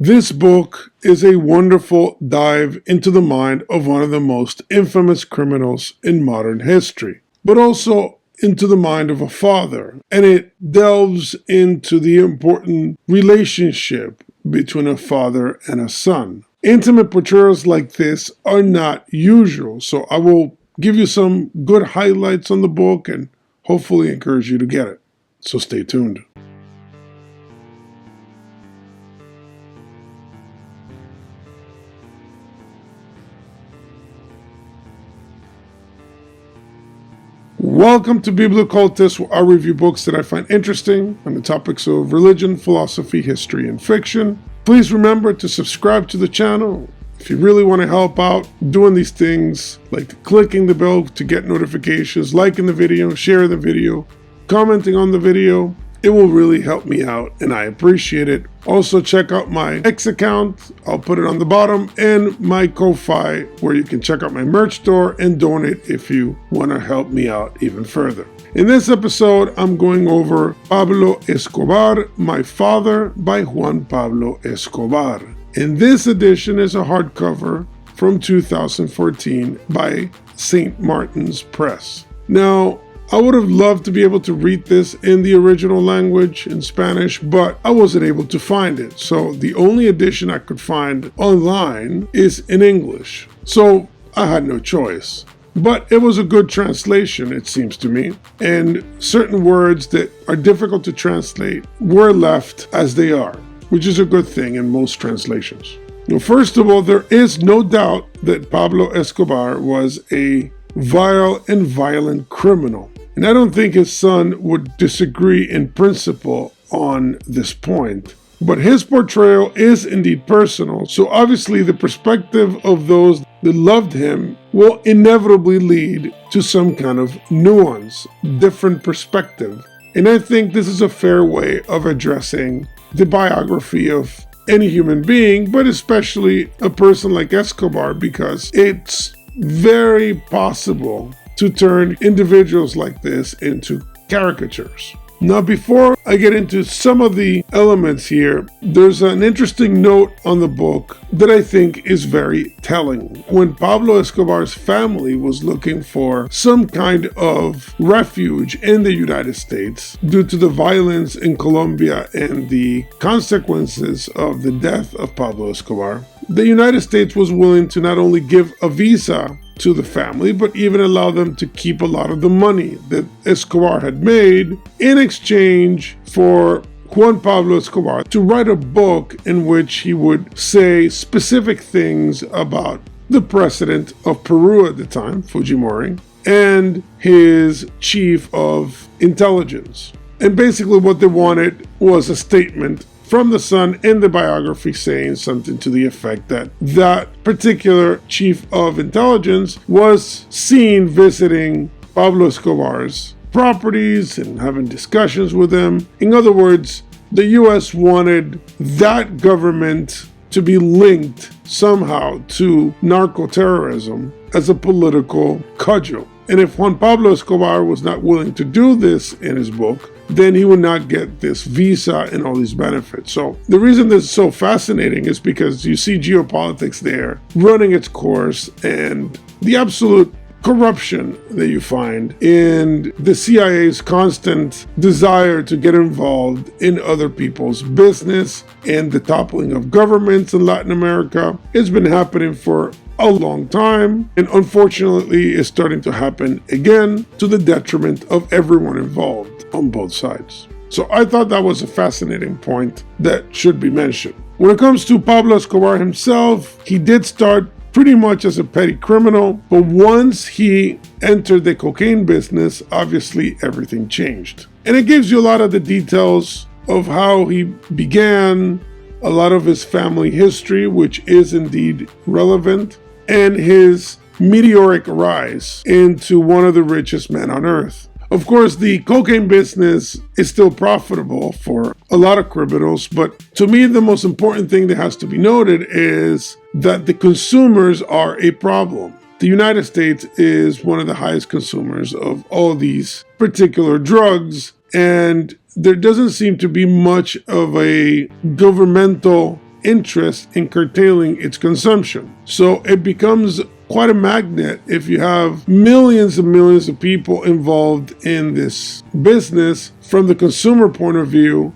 This book is a wonderful dive into the mind of one of the most infamous criminals in modern history, but also into the mind of a father, and it delves into the important relationship between a father and a son. Intimate portrayals like this are not usual, so I will give you some good highlights on the book and hopefully encourage you to get it. So stay tuned. Welcome to biblioCultist, where I review books that I find interesting on the topics of religion, philosophy, history, and fiction. Please remember to subscribe to the channel if you really want to help out doing these things, like clicking the bell to get notifications, liking the video, sharing the video, commenting on the video. It will really help me out and I appreciate it. Also check out my X account, I'll put it on the bottom, and my Ko-Fi where you can check out my merch store and donate if you want to help me out even further. In this episode, I'm going over Pablo Escobar, My Father by Juan Pablo Escobar. And this edition is a hardcover from 2014 by St. Martin's Press. Now, I would have loved to be able to read this in the original language, in Spanish, but I wasn't able to find it. So the only edition I could find online is in English. So I had no choice. But it was a good translation, it seems to me. And certain words that are difficult to translate were left as they are, which is a good thing in most translations. Now, first of all, there is no doubt that Pablo Escobar was a vile and violent criminal. And I don't think his son would disagree in principle on this point. But his portrayal is indeed personal, so obviously the perspective of those that loved him will inevitably lead to some kind of nuance, different perspective. And I think this is a fair way of addressing the biography of any human being, but especially a person like Escobar, because it's very possible to turn individuals like this into caricatures. Now, before I get into some of the elements here, there's an interesting note on the book that I think is very telling. When Pablo Escobar's family was looking for some kind of refuge in the United States due to the violence in Colombia and the consequences of the death of Pablo Escobar, the United States was willing to not only give a visa to the family, but even allow them to keep a lot of the money that Escobar had made in exchange for Juan Pablo Escobar to write a book in which he would say specific things about the president of Peru at the time, Fujimori, and his chief of intelligence. And basically what they wanted was a statement from the son in the biography saying something to the effect that that particular chief of intelligence was seen visiting Pablo Escobar's properties and having discussions with him. In other words, the US wanted that government to be linked somehow to narco terrorism as a political cudgel. And if Juan Pablo Escobar was not willing to do this in his book, then he would not get this visa and all these benefits. So the reason this is so fascinating is because you see geopolitics there running its course and the absolute corruption that you find in the CIA's constant desire to get involved in other people's business and the toppling of governments in Latin America. It's been happening for a long time, and unfortunately is starting to happen again to the detriment of everyone involved on both sides. So I thought that was a fascinating point that should be mentioned. When it comes to Pablo Escobar himself, he did start pretty much as a petty criminal, but once he entered the cocaine business, obviously everything changed. And it gives you a lot of the details of how he began, a lot of his family history, which is indeed relevant, and his meteoric rise into one of the richest men on earth. Of course, the cocaine business is still profitable for a lot of criminals, but to me, the most important thing that has to be noted is that the consumers are a problem. The United States is one of the highest consumers of all these particular drugs, and there doesn't seem to be much of a governmental interest in curtailing its consumption. So it becomes quite a magnet if you have millions and millions of people involved in this business from the consumer point of view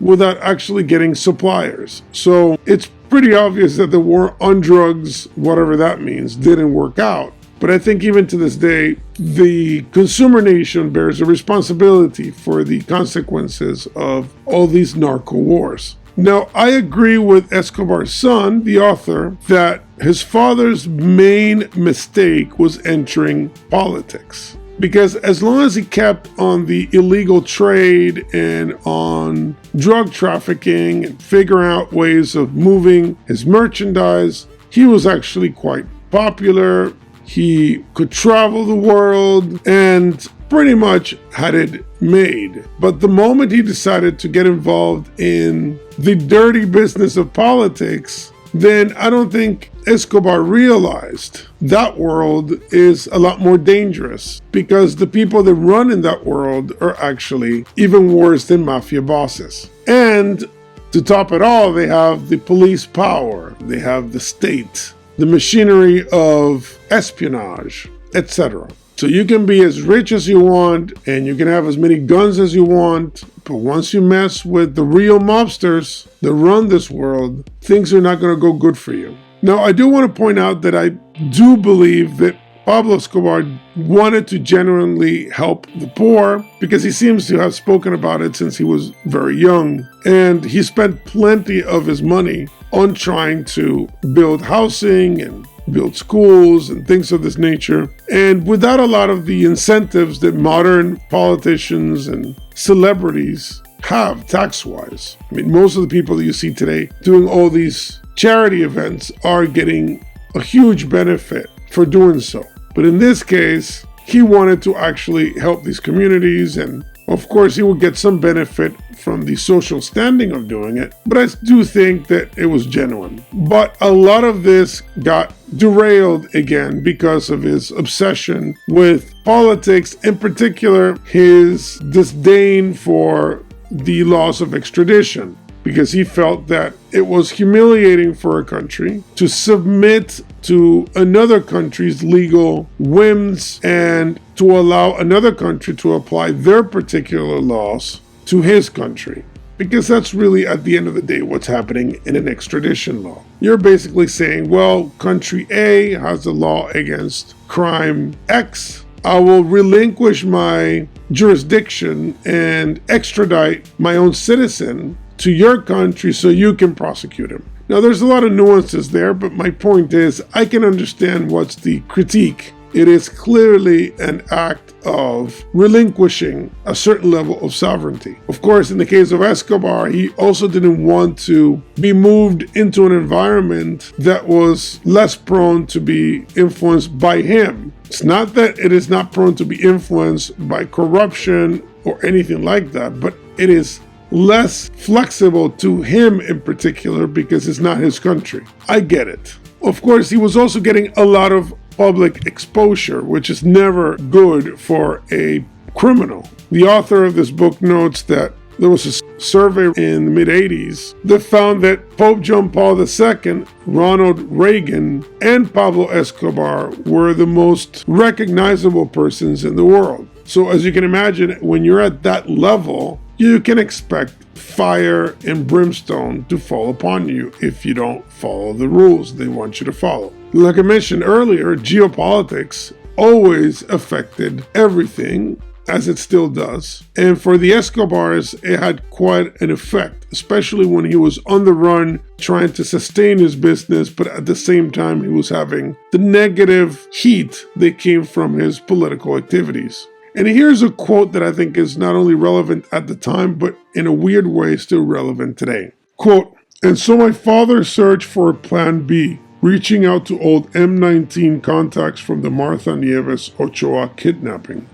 without actually getting suppliers. So it's pretty obvious that the war on drugs, whatever that means, didn't work out. But I think even to this day, the consumer nation bears a responsibility for the consequences of all these narco wars. Now, I agree with Escobar's son, the author, that his father's main mistake was entering politics. Because as long as he kept on the illegal trade and on drug trafficking and figuring out ways of moving his merchandise, he was actually quite popular. He could travel the world and pretty much had it made. But the moment he decided to get involved in the dirty business of politics, then I don't think Escobar realized that world is a lot more dangerous, because the people that run in that world are actually even worse than mafia bosses. And to top it all, they have the police power, they have the state, the machinery of espionage, etc. So you can be as rich as you want and you can have as many guns as you want, but once you mess with the real mobsters that run this world, things are not going to go good for you. Now, I do want to point out that I do believe that Pablo Escobar wanted to genuinely help the poor, because he seems to have spoken about it since he was very young. And he spent plenty of his money on trying to build housing and build schools and things of this nature, and without a lot of the incentives that modern politicians and celebrities have tax-wise. I mean, most of the people that you see today doing all these charity events are getting a huge benefit for doing so. But in this case, he wanted to actually help these communities, and of course he would get some benefit from the social standing of doing it, but I do think that it was genuine. But a lot of this got derailed again because of his obsession with politics, in particular his disdain for the laws of extradition, because he felt that it was humiliating for a country to submit to another country's legal whims and to allow another country to apply their particular laws to his country. Because that's really, at the end of the day, what's happening in an extradition law. You're basically saying, well, country A has a law against crime X. I will relinquish my jurisdiction and extradite my own citizen to your country so you can prosecute him. Now, there's a lot of nuances there, but my point is, I can understand what's the critique. It is clearly an act of relinquishing a certain level of sovereignty. Of course, in the case of Escobar, he also didn't want to be moved into an environment that was less prone to be influenced by him. It's not that it is not prone to be influenced by corruption or anything like that, but it is less flexible to him in particular because it's not his country. I get it. Of course, he was also getting a lot of public exposure, which is never good for a criminal. The author of this book notes that there was a survey in the mid-80s that found that Pope John Paul II, Ronald Reagan, and Pablo Escobar were the most recognizable persons in the world. So as you can imagine, when you're at that level, you can expect fire and brimstone to fall upon you if you don't follow the rules they want you to follow. Like I mentioned earlier, geopolitics always affected everything, as it still does. And for the Escobars, it had quite an effect, especially when he was on the run trying to sustain his business, but at the same time he was having the negative heat that came from his political activities. And here's a quote that I think is not only relevant at the time, but in a weird way still relevant today. Quote, "And so my father searched for a plan B, reaching out to old M19 contacts from the Martha Nieves Ochoa kidnapping.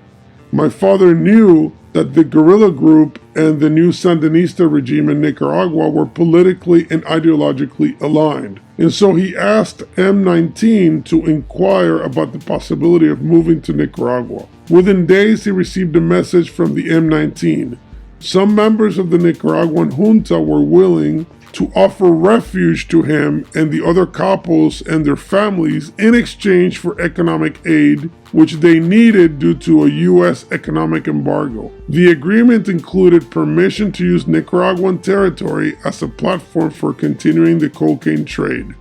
My father knew that the guerrilla group and the new Sandinista regime in Nicaragua were politically and ideologically aligned. And so he asked M19 to inquire about the possibility of moving to Nicaragua. Within days, he received a message from the M19. Some members of the Nicaraguan junta were willing to offer refuge to him and the other couples and their families in exchange for economic aid, which they needed due to a U.S. economic embargo. The agreement included permission to use Nicaraguan territory as a platform for continuing the cocaine trade.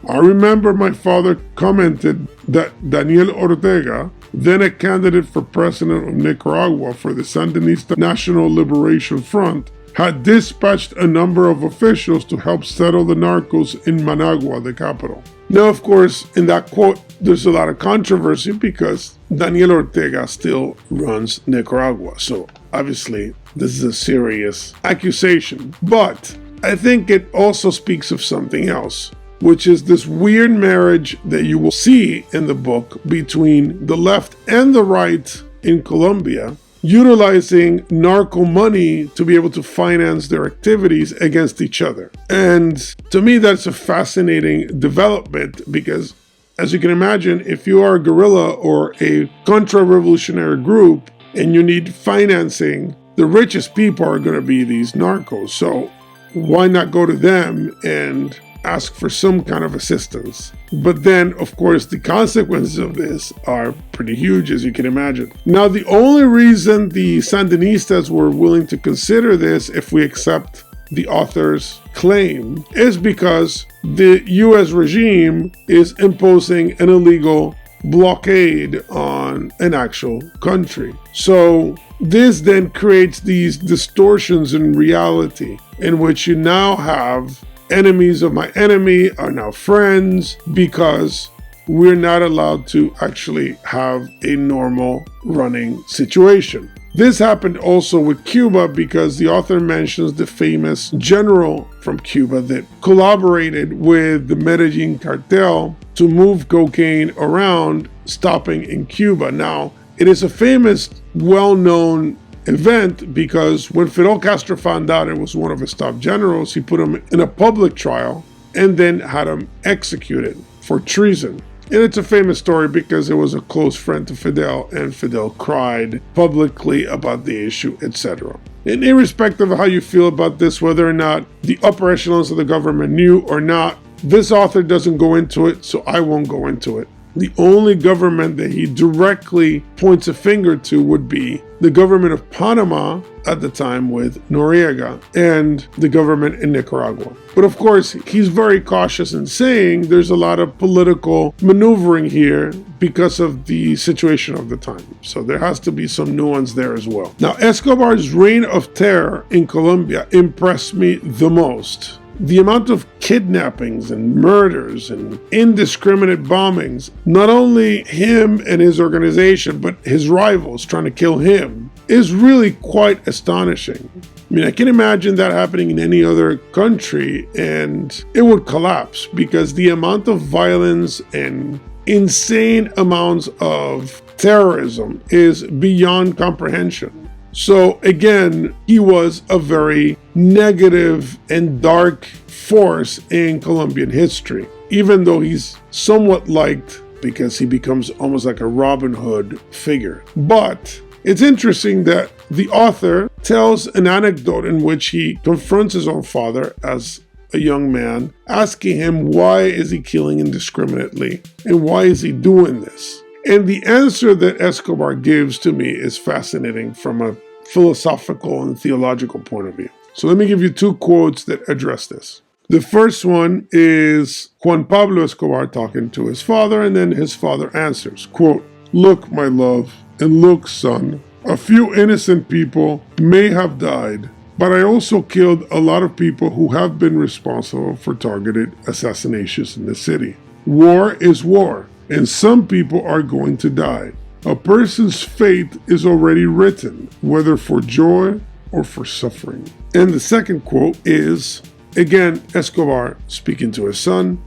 I remember my father commented that Daniel Ortega, then a candidate for president of Nicaragua for the Sandinista National Liberation Front, had dispatched a number of officials to help settle the narcos in Managua, the capital. Now, of course, in that quote, there's a lot of controversy because Daniel Ortega still runs Nicaragua. So obviously, this is a serious accusation. But I think it also speaks of something else, which is this weird marriage that you will see in the book between the left and the right in Colombia, utilizing narco money to be able to finance their activities against each other. And to me, that's a fascinating development because, as you can imagine, if you are a guerrilla or a contra-revolutionary group and you need financing, the richest people are going to be these narcos. So why not go to them and ask for some kind of assistance? But then, of course, the consequences of this are pretty huge, as you can imagine. Now, the only reason the Sandinistas were willing to consider this, if we accept the author's claim, is because the U.S. regime is imposing an illegal blockade on an actual country. So this then creates these distortions in reality in which you now have enemies of my enemy are now friends because we're not allowed to actually have a normal running situation. This happened also with Cuba because the author mentions the famous general from Cuba that collaborated with the Medellín Cartel to move cocaine around, stopping in Cuba. Now, it is a famous, well-known event because when Fidel Castro found out it was one of his top generals, he put him in a public trial and then had him executed for treason. And it's a famous story because it was a close friend to Fidel, and Fidel cried publicly about the issue, etc. And irrespective of how you feel about this, whether or not the upper echelons of the government knew or not, this author doesn't go into it, so I won't go into it. The only government that he directly points a finger to would be the government of Panama at the time with Noriega and the government in Nicaragua. But of course, he's very cautious in saying there's a lot of political maneuvering here because of the situation of the time. So there has to be some nuance there as well. Now, Escobar's reign of terror in Colombia impressed me the most. The amount of kidnappings and murders and indiscriminate bombings, not only him and his organization, but his rivals trying to kill him, is really quite astonishing. I mean, I can imagine that happening in any other country and it would collapse because the amount of violence and insane amounts of terrorism is beyond comprehension. So again, he was a very negative and dark force in Colombian history, even though he's somewhat liked because he becomes almost like a Robin Hood figure. But it's interesting that the author tells an anecdote in which he confronts his own father as a young man, asking him why is he killing indiscriminately and why is he doing this? And the answer that Escobar gives to me is fascinating from a philosophical and theological point of view. So let me give you two quotes that address this. The first one is Juan Pablo Escobar talking to his father, and then his father answers, quote, "Look, my love, and look, son, a few innocent people may have died, but I also killed a lot of people who have been responsible for targeted assassinations in the city. War is war, and some people are going to die. A person's fate is already written, whether for joy or for suffering." And the second quote is, again, Escobar speaking to his son,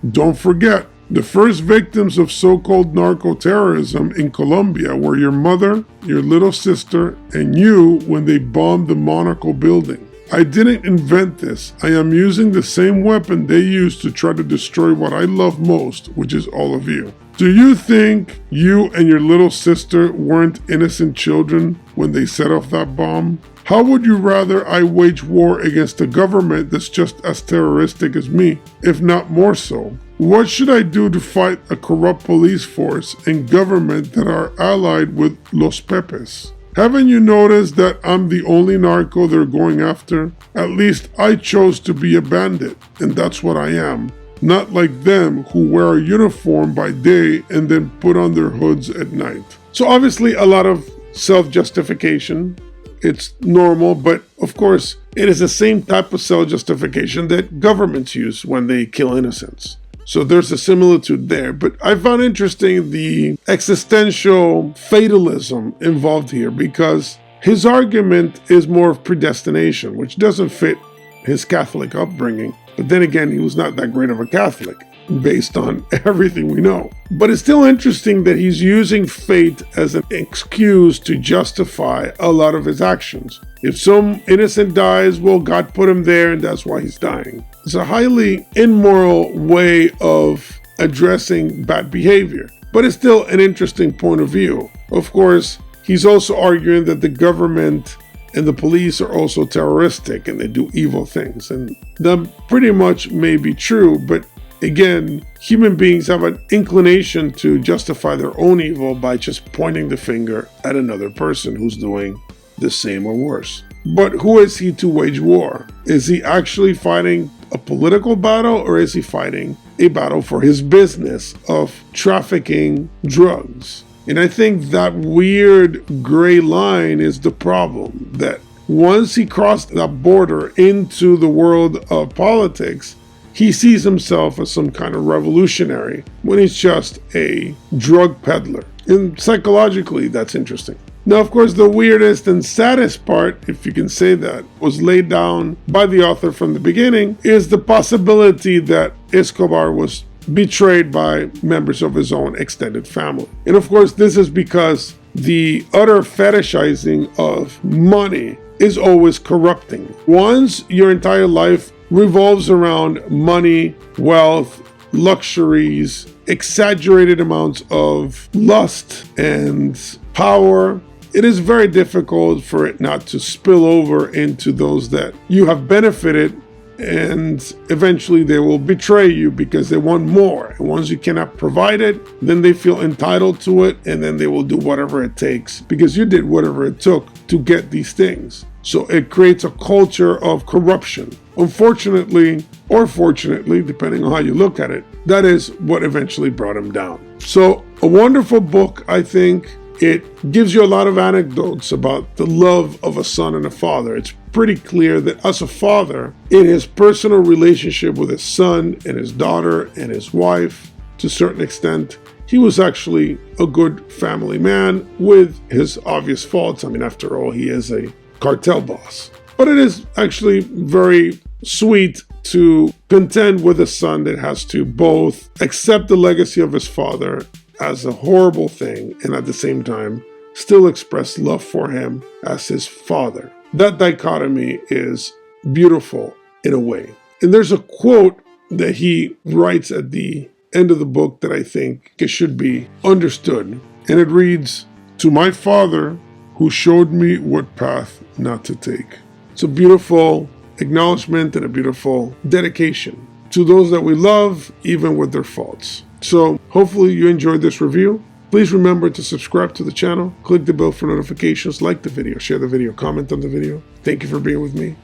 "Don't forget, the first victims of so-called narco-terrorism in Colombia were your mother, your little sister, and you when they bombed the Monaco building. I didn't invent this. I am using the same weapon they used to try to destroy what I love most, which is all of you. Do you think you and your little sister weren't innocent children when they set off that bomb? How would you rather I wage war against a government that's just as terroristic as me, if not more so? What should I do to fight a corrupt police force and government that are allied with Los Pepes? Haven't you noticed that I'm the only narco they're going after? At least I chose to be a bandit, and that's what I am. Not like them who wear a uniform by day and then put on their hoods at night. So obviously a lot of self-justification. It's normal, but of course it is the same type of self-justification that governments use when they kill innocents. So there's a similitude there, but I found interesting the existential fatalism involved here, because his argument is more of predestination, which doesn't fit his Catholic upbringing. But then again, he was not that great of a Catholic based on everything we know. But it's still interesting that he's using fate as an excuse to justify a lot of his actions. If some innocent dies, well, God put him there and that's why he's dying. It's a highly immoral way of addressing bad behavior, but it's still an interesting point of view. Of course, he's also arguing that the government and the police are also terroristic and they do evil things. And that pretty much may be true, but again, human beings have an inclination to justify their own evil by just pointing the finger at another person who's doing the same or worse. But who is he to wage war? Is he actually fighting a political battle, or is he fighting a battle for his business of trafficking drugs? And I think that weird gray line is the problem, that once he crossed that border into the world of politics, he sees himself as some kind of revolutionary when he's just a drug peddler. And psychologically, that's interesting. Now, of course, the weirdest and saddest part, if you can say that, was laid down by the author from the beginning, is the possibility that Escobar was betrayed by members of his own extended family. And of course, this is because the utter fetishizing of money is always corrupting. Once your entire life revolves around money, wealth, luxuries, exaggerated amounts of lust and power, it is very difficult for it not to spill over into those that you have benefited, and eventually they will betray you because they want more. And once you cannot provide it, then they feel entitled to it, and then they will do whatever it takes because you did whatever it took to get these things. So it creates a culture of corruption. Unfortunately, or fortunately, depending on how you look at it, that is what eventually brought him down. So a wonderful book, I think. It gives you a lot of anecdotes about the love of a son and a father. It's pretty clear that as a father, in his personal relationship with his son and his daughter and his wife, to a certain extent, he was actually a good family man with his obvious faults. I mean, after all, he is a cartel boss. But it is actually very sweet to contend with a son that has to both accept the legacy of his father as a horrible thing and at the same time still express love for him as his father. That dichotomy is beautiful in a way. And there's a quote that he writes at the end of the book that I think it should be understood. And it reads, "To my father who showed me what path not to take." It's a beautiful acknowledgement and a beautiful dedication to those that we love, even with their faults. So hopefully you enjoyed this review. Please remember to subscribe to the channel, click the bell for notifications, like the video, share the video, comment on the video. Thank you for being with me.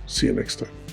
See you next time.